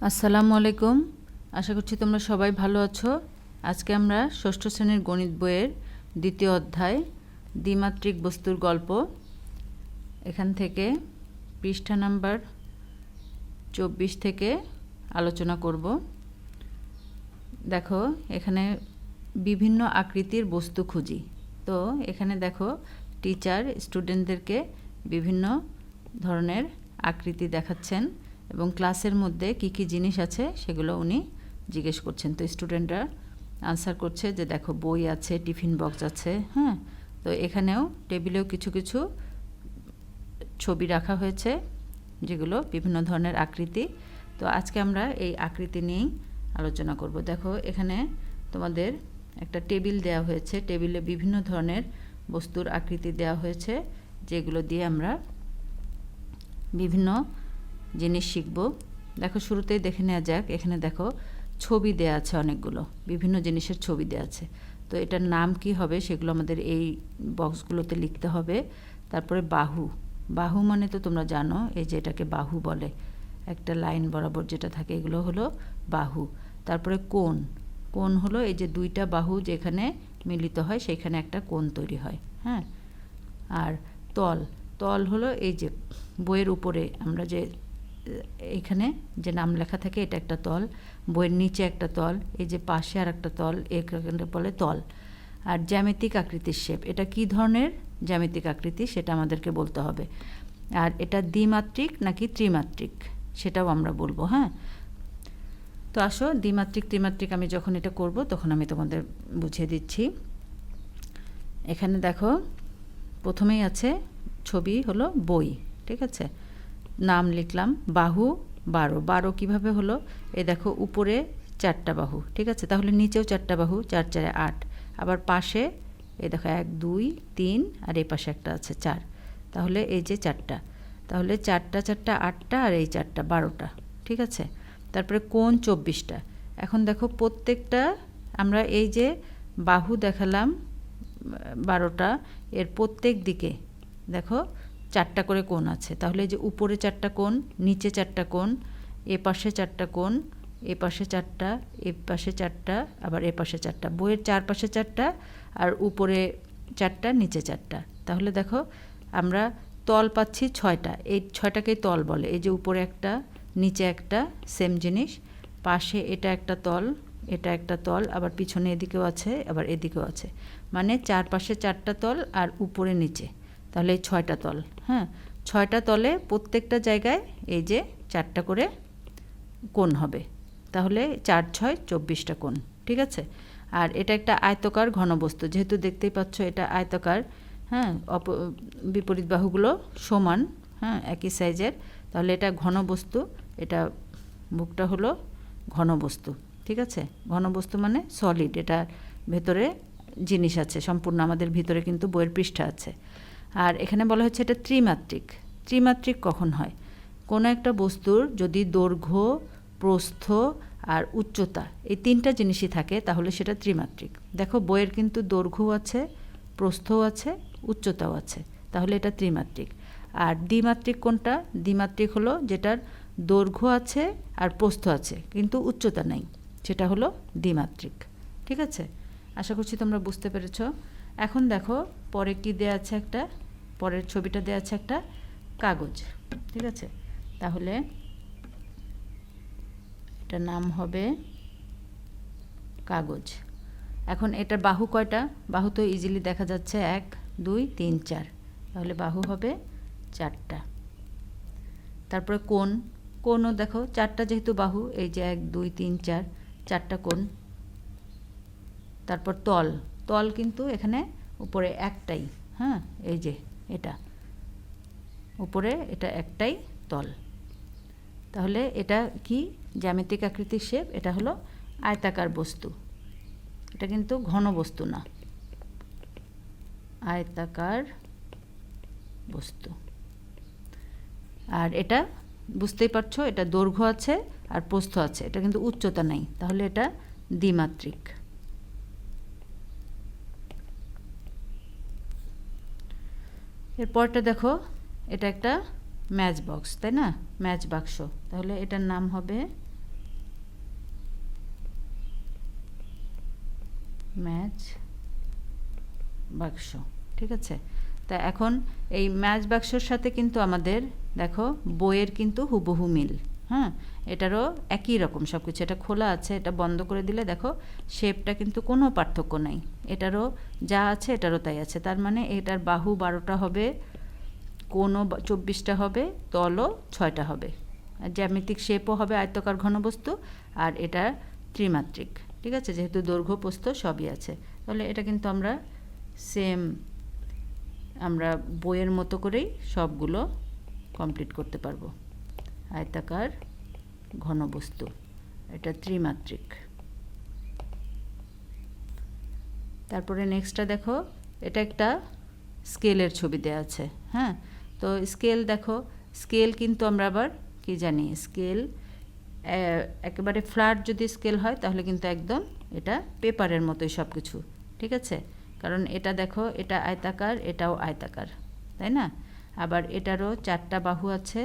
আসসালামু আলাইকুম। আশা করছি তোমরা সবাই ভালো আছো। আজকে আমরা ষষ্ঠ শ্রেণীর গণিত বইয়ের দ্বিতীয় অধ্যায় দ্বিমাত্রিক বস্তুর গল্প এখান থেকে পৃষ্ঠা নাম্বার 24 থেকে আলোচনা করব। দেখো এখানে বিভিন্ন আকৃতির বস্তু খুঁজি। তো এখানে দেখো টিচার স্টুডেন্টদেরকে বিভিন্ন ধরনের আকৃতি দেখাচ্ছেন এবং ক্লাসের মধ্যে কি কি জিনিস আছে সেগুলো উনি জিজ্ঞেস করছেন। তো স্টুডেন্টরা আনসার করছে যে দেখো বই আছে, টিফিন বক্স আছে। হ্যাঁ, তো এখানেও টেবিলেও কিছু কিছু ছবি রাখা হয়েছে যেগুলো বিভিন্ন ধরনের আকৃতি। তো আজকে আমরা এই আকৃতি নিয়েই আলোচনা করব। দেখো এখানে তোমাদের একটা টেবিল দেওয়া হয়েছে, টেবিলে বিভিন্ন ধরনের বস্তুর আকৃতি দেওয়া হয়েছে যেগুলো দিয়ে আমরা বিভিন্ন জিনিস শিখব। দেখো শুরুতেই দেখে নেওয়া যাক। এখানে দেখো ছবি দেওয়া আছে, অনেকগুলো বিভিন্ন জিনিসের ছবি দেওয়া আছে। তো এটার নাম কি হবে সেগুলো আমাদের এই বক্সগুলোতে লিখতে হবে। তারপরে বাহু, বাহু মানে তো তোমরা জানো, এই যে এটাকে বাহু বলে, একটা লাইন বরাবর যেটা থাকে এগুলো হলো বাহু। তারপরে কোণ, কোণ হলো এই যে দুইটা বাহু যেখানে মিলিত হয় সেখানে একটা কোণ তৈরি হয়। হ্যাঁ, আর তল, তল হলো এই যে বইয়ের উপরে আমরা যে এখানে যে নাম লেখা থাকে এটা একটা তল, বইয়ের নিচে একটা তল, এই যে পাশে আর একটা তল, এখানে বলে তল। আর জ্যামিতিক আকৃতির শেপ, এটা কি ধরনের জ্যামিতিক আকৃতি সেটা আমাদেরকে বলতে হবে। আর এটা দ্বিমাত্রিক নাকি ত্রিমাত্রিক সেটাও আমরা বলবো। হ্যাঁ, তো আসো দ্বিমাত্রিক ত্রিমাত্রিক আমি যখন এটা করব তখন আমি তোমাদের বুঝিয়ে দিচ্ছি। এখানে দেখো প্রথমেই আছে ছবি হলো বই, ঠিক আছে, নাম লিখলাম বাহু 12। 12 কীভাবে হলো? এই দেখো উপরে 4টা বাহু, ঠিক আছে, তাহলে নিচেও 4টা বাহু, 4 4 8। আবার পাশে এই দেখো 1 2 3 আর এই পাশে একটা আছে 4, তাহলে এই যে 4টা, তাহলে 4টা 4টা 8টা আর এই 4টা 12টা, ঠিক আছে। তারপরে কোণ 24টা। এখন দেখো প্রত্যেকটা আমরা এই যে বাহু দেখালাম 12টা, এর প্রত্যেক দিকে দেখো 4টা করে কোণ আছে। তাহলে এই যে উপরে 4টা কোণ, নিচে 4টা কোণ, এ পাশে 4টা কোণ, এ পাশে 4টা, এ পাশে 4টা, আবার এ পাশে 4টা, বইয়ের চারপাশে 4টা আর উপরে 4টা, নিচে 4টা। তাহলে দেখো আমরা তল পাচ্ছি 6টা, এই 6টাকেই তল বলে। এই যে উপরে একটা, নিচে একটা, সেম জিনিস, পাশে এটা একটা তল, এটা একটা তল, আবার পিছনে এদিকেও আছে, আবার এদিকেও আছে, মানে চারপাশে 4টা তল আর উপরে নিচে, তাহলে এই 6টা তল। হ্যাঁ, 6টা তলে প্রত্যেকটা জায়গায় এই যে 4টা করে কোণ হবে, তাহলে 4 6 24টা কোণ, ঠিক আছে। আর এটা একটা আয়তকার ঘনবস্তু, যেহেতু দেখতেই পাচ্ছ এটা আয়তকার। হ্যাঁ, বিপরীত বাহুগুলো সমান, হ্যাঁ, একই সাইজের, তাহলে এটা ঘনবস্তু। এটা বুকটা হলো ঘনবস্তু, ঠিক আছে। ঘনবস্তু মানে সলিড, এটা ভেতরে জিনিস আছে সম্পূর্ণ, আমাদের ভিতরে কিন্তু বইয়ের পৃষ্ঠা আছে। আর এখানে বলা হচ্ছে এটা ত্রিমাত্রিক। ত্রিমাত্রিক কখন হয়? কোনো একটা বস্তুর যদি দৈর্ঘ্য, প্রস্থ আর উচ্চতা এই 3টা জিনিসই থাকে তাহলে সেটা ত্রিমাত্রিক। দেখো বইয়ের কিন্তু দৈর্ঘ্যও আছে, প্রস্থও আছে, উচ্চতাও আছে, তাহলে এটা ত্রিমাত্রিক। আর দ্বিমাত্রিক কোনটা? দ্বিমাত্রিক হলো যেটার দৈর্ঘ্য আছে আর প্রস্থ আছে কিন্তু উচ্চতা নেই, সেটা হলো দ্বিমাত্রিক, ঠিক আছে। আশা করছি তোমরা বুঝতে পেরেছ। এখন দেখো পরে কি দেয়া আছে, একটা পরের ছবিটা দেয়া আছে একটা কাগজ, ঠিক আছে। তাহলে এটার নাম হবে কাগজ। এখন এটার বাহু কয়টা? বাহু তো ইজিলি দেখা যাচ্ছে 1 2 3 4, তাহলে বাহু হবে 4টা। তারপরে কোণ, কোণও দেখো 4টা, যেহেতু বাহু, এই যে 1 2 3 4, 4টা কোণ। তারপর তল, তল কিন্তু এখানে উপরে একটাই, হ্যাঁ, এই যে এটা উপরে এটা একটাই তল। তাহলে এটা কি জ্যামিতিক আকৃতির শেপ? এটা হলো আয়তাকার বস্তু, এটা কিন্তু ঘন বস্তু না, আয়তাকার বস্তু। আর এটা বুঝতেই পারছো এটা দৈর্ঘ্য আছে আর প্রস্থ আছে, এটা কিন্তু উচ্চতা নাই, তাহলে এটা দ্বিমাত্রিক। এরপরটা দেখো এটা একটা ম্যাচ বক্স, তাই না, ম্যাচ বাক্স, তাহলে এটার নাম হবে ম্যাচ বাক্স, ঠিক আছে। তা এখন এই ম্যাচ বাক্সর সাথে কিন্তু আমাদের দেখো বইয়ের কিন্তু হুবহু মিল, হ্যাঁ, এটারও একই রকম সব কিছু। এটা খোলা আছে, এটা বন্ধ করে দিলে দেখো শেপটা কিন্তু কোনো পার্থক্য নাই, এটারও যা আছে এটারও তাই আছে। তার মানে এটার বাহু 12টা হবে, কোণও 24টা হবে, তলও 6টা হবে, আর জ্যামিতিক শেপও হবে আয়তাকার ঘনবস্তু, আর এটা ত্রিমাত্রিক, ঠিক আছে, যেহেতু দৈর্ঘ্য প্রস্থ সবই আছে। তাহলে এটা কিন্তু আমরা সেম আমরা বইয়ের মতো করেই সবগুলো কমপ্লিট করতে পারবো। আয়তাকার ঘনবস্তু, এটা ত্রিমাত্রিক। তারপরে নেক্সটটা দেখো, এটা একটা স্কেলের ছবি দেওয়া আছে, হ্যাঁ। তো স্কেল দেখো, স্কেল কিন্তু আমরা আবার কি জানি, স্কেল একেবারে ফ্ল্যাট যদি স্কেল হয় তাহলে কিন্তু একদম এটা পেপারের মতোই সব কিছু, ঠিক আছে। কারণ এটা দেখো, এটা আয়তাকার, এটাও আয়তাকার, তাই না। আবার এটারও 4টা বাহু আছে,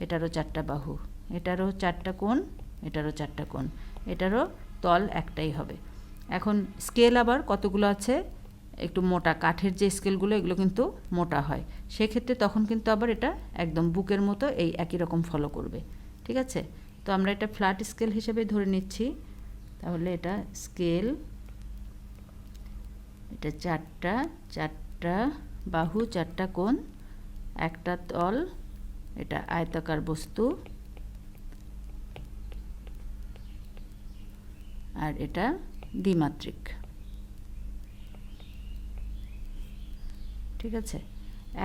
এটারও 4টা বাহু, এটারও 4টা কোণ, এটারও 4টা কোণ, এটারও তল একটাই হবে। এখন স্কেল আবার কতগুলো আছে, একটু মোটা কাঠের যে স্কেলগুলো এগুলো কিন্তু মোটা হয়, সেক্ষেত্রে তখন কিন্তু আবার এটা একদম বুকের মতো এই একই রকম ফলো করবে, ঠিক আছে। তো আমরা এটা ফ্ল্যাট স্কেল হিসেবে ধরে নিচ্ছি। তাহলে এটা স্কেল, এটা 4টা বাহু, 4টা কোণ, একটা তল, এটা আয়তাকার বস্তু, আর এটা দ্বিমাত্রিক, ঠিক আছে।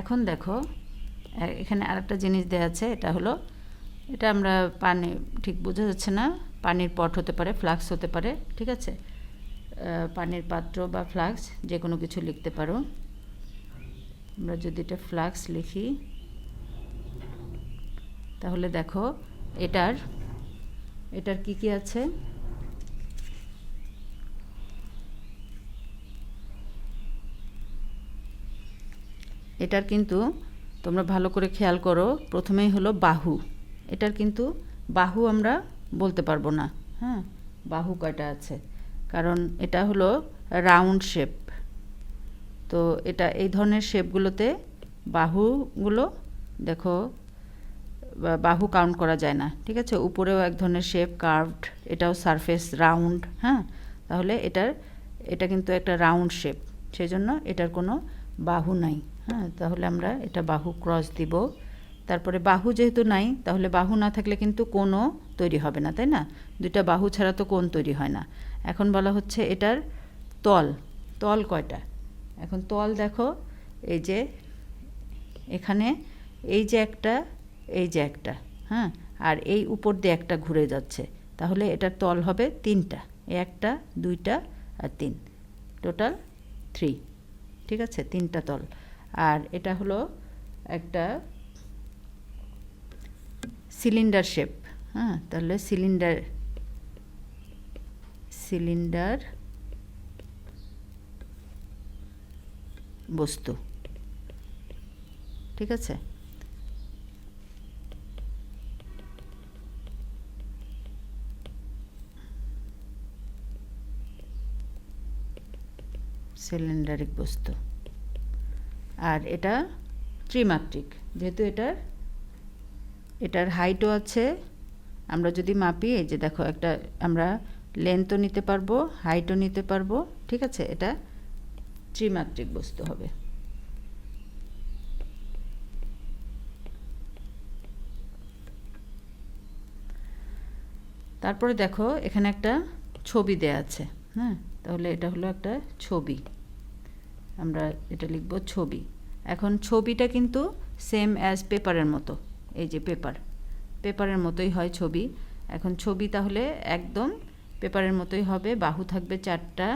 এখন দেখো এখানে আরেকটা জিনিস দেওয়া আছে, এটা হলো, এটা আমরা পানি ঠিক বোঝা যাচ্ছে না, পানির পট হতে পারে, ফ্লাক্স হতে পারে, ঠিক আছে। পানির পাত্র বা ফ্লাক্স যে কোনো কিছু লিখতে পারো। আমরা যদি এটা ফ্লাক্স লিখি তাহলে দেখো এটার কি কি আছে, এটার কিন্তু তোমরা ভালো করে খেয়াল করো, প্রথমেই হলো বাহু। এটার কিন্তু বাহু আমরা বলতে পারবো না, হ্যাঁ, বাহু কয়টা আছে, কারণ এটা হলো রাউন্ড শেপ। তো এটা এই ধরনের শেপগুলোতে বাহুগুলো দেখো বাহু কাউন্ট করা যায় না, ঠিক আছে। উপরেও এক ধরনের শেপ কার্ভড, এটাও সারফেস রাউন্ড, হ্যাঁ। তাহলে এটা কিন্তু একটা রাউন্ড শেপ, সেই জন্য এটার কোনো বাহু নাই, হ্যাঁ। তাহলে আমরা এটা বাহু ক্রস দিব। তারপরে বাহু যেহেতু নাই, তাহলে বাহু না থাকলে কিন্তু কোণও তৈরি হবে না, তাই না। দুইটা বাহু ছাড়া তো কোণ তৈরি হয় না। এখন বলা হচ্ছে এটার তল কয়টা। এখন তল দেখো, এই যে এখানে এই যে একটা, হ্যাঁ, আর এই উপর দিয়ে একটা ঘুরে যাচ্ছে, তাহলে এটার তল হবে 3টা, 1টা 2টা আর 3, টোটাল 3, ঠিক আছে, 3টা তল। আর এটা হলো একটা সিলিন্ডার শেপ, হ্যাঁ, তাহলে সিলিন্ডার বস্তু, ঠিক আছে। সিলিন্ডারিক বস্তু। আর এটা ত্রিমাত্রিক, যেহেতু এটার হাইটও আছে, আমরা যদি মাপি, এই যে দেখো একটা আমরা লেন্থও নিতে পারবো, হাইটও নিতে পারবো, ঠিক আছে। এটা ত্রিমাত্রিক বস্তু হবে। তারপরে দেখো এখানে একটা ছবি দেয়া আছে, হ্যাঁ। তাহলে এটা হলো একটা ছবি, আমরা এটা লিখব ছবি। এখন ছবিটা কিন্তু সেম অ্যাজ পেপারের মতো, এই যে পেপারের মতোই হয় ছবি। এখন ছবি তাহলে একদম পেপারের মতোই হবে, বাহু থাকবে 4টা,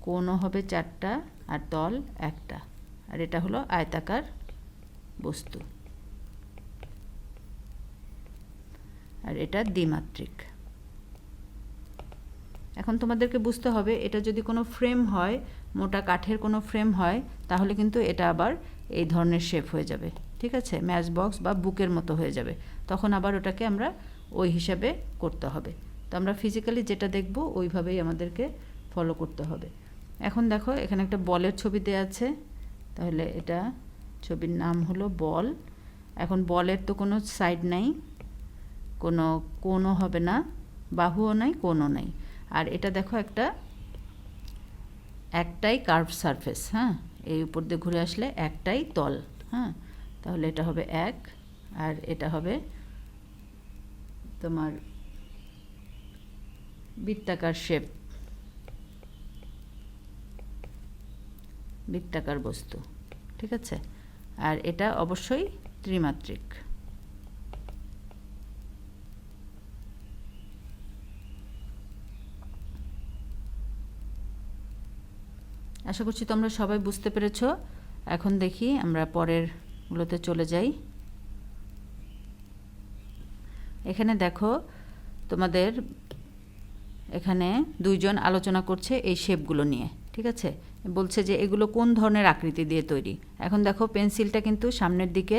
কোণও হবে 4টা, আর তল একটা, আর এটা হলো আয়তাকার বস্তু, আর এটা দ্বিমাত্রিক। এখন তোমাদেরকে বুঝতে হবে, এটা যদি কোনো ফ্রেম হয়, মোটা কাঠের কোনো ফ্রেম হয়, তাহলে কিন্তু এটা আবার এই ধরনের শেপ হয়ে যাবে, ঠিক আছে, ম্যাচ বক্স বা বুকের মতো হয়ে যাবে, তখন আবার ওটাকে আমরা ওই হিসাবে করতে হবে। তো আমরা ফিজিক্যালি যেটা দেখব ওইভাবেই আমাদেরকে ফলো করতে হবে। এখন দেখো এখানে একটা বলের ছবি দেওয়া আছে, তাহলে এটা ছবির নাম হলো বল। এখন বলের তো কোনো সাইড নাই, কোনো কোণও হবে না, বাহুও নাই, কোণও নাই। আর এটা দেখো একটাই কার্ভ সারফেস, হ্যাঁ, এই উপর দিয়ে ঘুরে আসলে একটাই তল, হ্যাঁ, তাহলে এটা হবে এক, আর এটা হবে তোমার বৃত্তাকার শেপ, বৃত্তাকার বস্তু, ঠিক আছে। আর এটা অবশ্যই ত্রিমাত্রিক। আশা করছি তোমরা সবাই বুঝতে পেরেছো। এখন দেখি আমরা পরেরগুলোতে চলে যাই। এখানে দেখো তোমাদের এখানে দুইজন আলোচনা করছে এই শেপগুলো নিয়ে, ঠিক আছে। বলছে যে এগুলো কোন ধরনের আকৃতি দিয়ে তৈরি। এখন দেখো পেন্সিলটা কিন্তু সামনের দিকে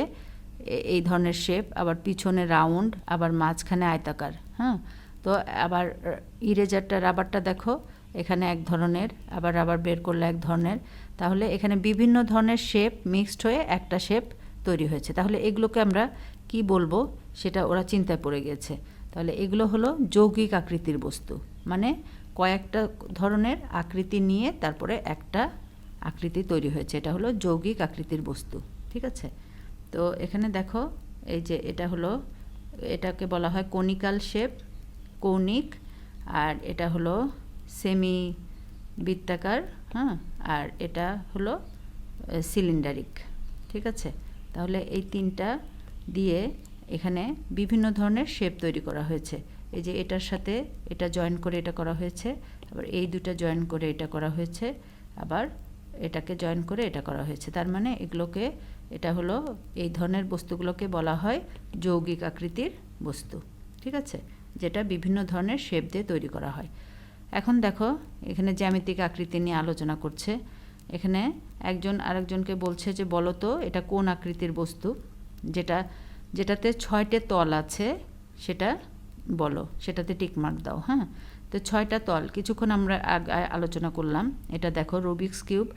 এই ধরনের শেপ, আবার পিছনে রাউন্ড, আবার মাঝখানে আয়তাকার, হ্যাঁ। তো আবার ইরেজারটা, রাবারটা দেখো এখানে এক ধরনের, আবার রাবার বের করলে এক ধরনের। তাহলে এখানে বিভিন্ন ধরনের শেপ মিক্সড হয়ে একটা শেপ তৈরি হয়েছে। তাহলে এগুলোকে আমরা কি বলবো সেটা ওরা চিন্তায় পড়ে গেছে। তাহলে এগুলো হলো যৌগিক আকৃতির বস্তু, মানে কয়েকটা ধরনের আকৃতি নিয়ে তারপরে একটা আকৃতি তৈরি হয়েছে, এটা হলো যৌগিক আকৃতির বস্তু, ঠিক আছে। তো এখানে দেখো এই যে এটা হলো, এটাকে বলা হয় কনিক্যাল শেপ, কৌণিক, আর এটা হলো সেমি বৃত্তাকার, হ্যাঁ, আর এটা হলো সিলিন্ডারিক, ঠিক আছে। তাহলে এই তিনটা দিয়ে এখানে বিভিন্ন ধরনের শেপ তৈরি করা হয়েছে। এই যে এটার সাথে এটা জয়েন করে এটা করা হয়েছে, আবার এই দুটো জয়েন করে এটা করা হয়েছে, আবার এটাকে জয়েন করে এটা করা হয়েছে। তার মানে এগুলোকে, এটা হলো এই ধরনের বস্তুগুলোকে বলা হয় যৌগিক আকৃতির বস্তু, ঠিক আছে, যেটা বিভিন্ন ধরনের শেপ দিয়ে তৈরি করা হয়। এখন দেখো এখানে জ্যামিতিক আকৃতি নিয়ে আলোচনা করছে। এখানে একজন আরেকজনকে বলছে যে বলো তো এটা কোন আকৃতির বস্তু, যেটাতে 6টে তল আছে সেটা বলো, সেটাতে টিকমার্ক দাও, হ্যাঁ। তো 6টা তল কিছুক্ষণ আমরা আলোচনা করলাম। এটা দেখো রুবিক্স কিউব,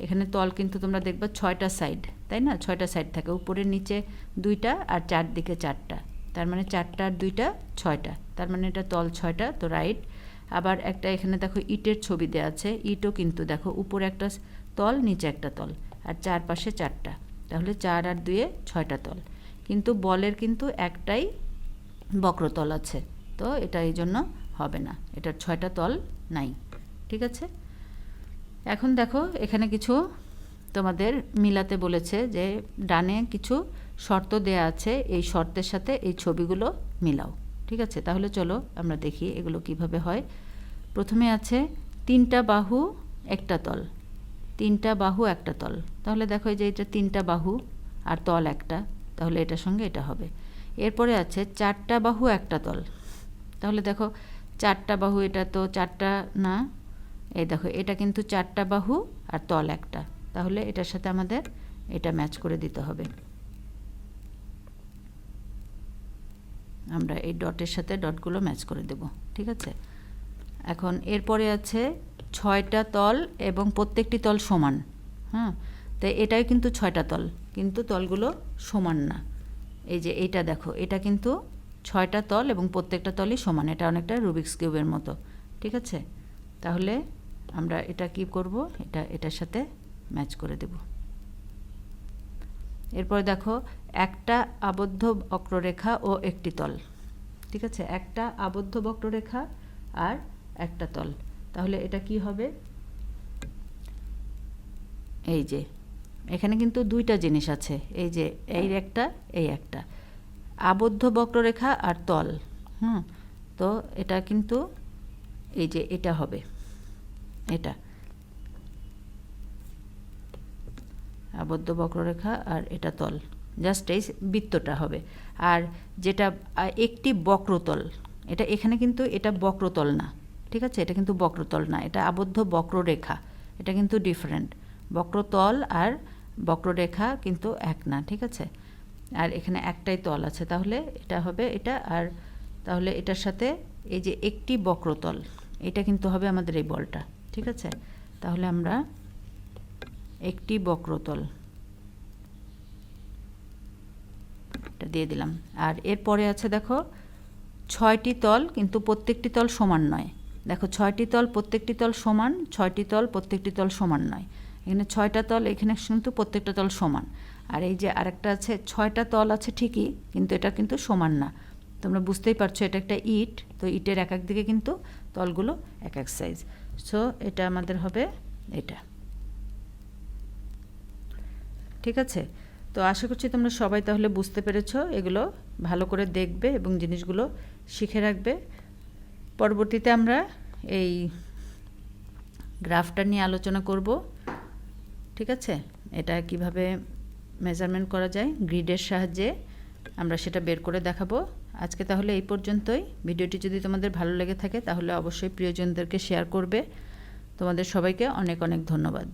এখানে তল কিন্তু তোমরা দেখবা 6টা সাইড, তাই না, 6টা সাইড থাকে, উপরে নিচে 2টা আর চারদিকে 4টা, তার মানে 4টা আর 2টা 6টা, তার মানে এটা তল 6টা, তো রাইট। আবার একটা এখানে দেখো ইটের ছবি দেওয়া আছে, ইটও কিন্তু দেখো উপরে একটা তল, নিচে একটা তল, আর চারপাশে 4টা, তাহলে 4 আর 2 6টা তল। কিন্তু বলের কিন্তু একটাই বক্রতল আছে, তো এটা এই জন্য হবে না, এটার 6টা তল নাই, ঠিক আছে। এখন দেখো এখানে কিছু তোমাদের মিলাতে বলেছে, যে ডানে কিছু শর্ত দেয়া আছে, এই শর্তের সাথে এই ছবিগুলো মিলাও, ঠিক আছে। তাহলে চলো আমরা দেখি এগুলো কিভাবে হয়। প্রথমে আছে 3টা বাহু একটা তল, 3টা বাহু একটা তল, তাহলে দেখো এই যে এটা 3টা বাহু আর তল একটা, তাহলে এটার সঙ্গে এটা হবে। এরপরে আছে 4টা বাহু একটা তল, তাহলে দেখো 4টা বাহু, এটা তো 4টা না, এই দেখো এটা কিন্তু 4টা বাহু আর তল একটা, তাহলে এটার সাথে আমাদের এটা ম্যাচ করে দিতে হবে। আমরা এই ডটের সাথে ডটগুলো ম্যাচ করে দেব, ঠিক আছে। এখন এরপরে আছে 6টা তল এবং প্রত্যেকটি তল সমান, হ্যাঁ, তাই এটাই কিন্তু 6টা তল, কিন্তু তলগুলো সমান না। এই যে এইটা দেখো, এটা কিন্তু 6টা তল এবং প্রত্যেকটা তলই সমান, এটা অনেকটা রুবিক্স কিউবের মতো, ঠিক আছে। তাহলে আমরা এটা কি করব, এটার সাথে ম্যাচ করে দেব। এরপর দেখো একটা আবদ্ধ বক্ররেখা ও একটি তল, ঠিক আছে, একটা আবদ্ধ বক্ররেখা আর একটা তল, তাহলে এটা কি হবে, এই যে এখানে কিন্তু 2টা জিনিস আছে, এই যে এই একটা আবদ্ধ বক্ররেখা আর তল, তো এটা কিন্তু এই যে এটা হবে, এটা আবদ্ধ বক্ররেখা আর এটা তল, জাস্ট এই বৃত্তটা হবে। আর যেটা একটি বক্রতল, এটা এখানে কিন্তু এটা বক্রতল না, ঠিক আছে, এটা কিন্তু বক্রতল না, এটা আবদ্ধ বক্ররেখা, এটা কিন্তু ডিফারেন্ট। বক্রতল আর বক্ররেখা কিন্তু এক না, ঠিক আছে। আর এখানে একটাই তল আছে, তাহলে এটা হবে এটা, আর তাহলে এটার সাথে এই যে একটি বক্রতল, এটা কিন্তু হবে আমাদের এই বলটা, ঠিক আছে? তাহলে আমরা একটি বক্রতল এটা দিয়ে দিলাম। আর এরপরে আছে দেখো 6টি তল, কিন্তু প্রত্যেকটি তল সমান নয়। দেখো 6টি তল, প্রত্যেকটি তল সমান, 6টি তল, প্রত্যেকটি তল সমান নয়। এখানে 6টা তল, এখানে কিন্তু প্রত্যেকটা তল সমান। আর এই যে আরেকটা আছে 6টা তল আছে ঠিকই, কিন্তু এটা কিন্তু সমান না। তোমরা বুঝতেই পারছো এটা একটা ইট, তো ইটের এক এক দিকে কিন্তু তলগুলো এক এক সাইজ। সো এটা আমাদের হবে এটা, ঠিক আছে? তো আশা করছি তোমরা সবাই তাহলে বুঝতে পেরেছো। এগুলো ভালো করে দেখবে এবং জিনিসগুলো শিখে রাখবে। পরবর্তীতে আমরা এই গ্রাফটা নিয়ে আলোচনা করব, ঠিক আছে? এটা কিভাবে মেজারমেন্ট করা যায় গ্রিডের সাহায্যে, আমরা সেটা বের করে দেখাবো। আজকে তাহলে এই পর্যন্তই। ভিডিওটি যদি তোমাদের ভালো লেগে থাকে তাহলে অবশ্যই প্রিয়জনদেরকে শেয়ার করবে। তোমাদের সবাইকে অনেক অনেক ধন্যবাদ।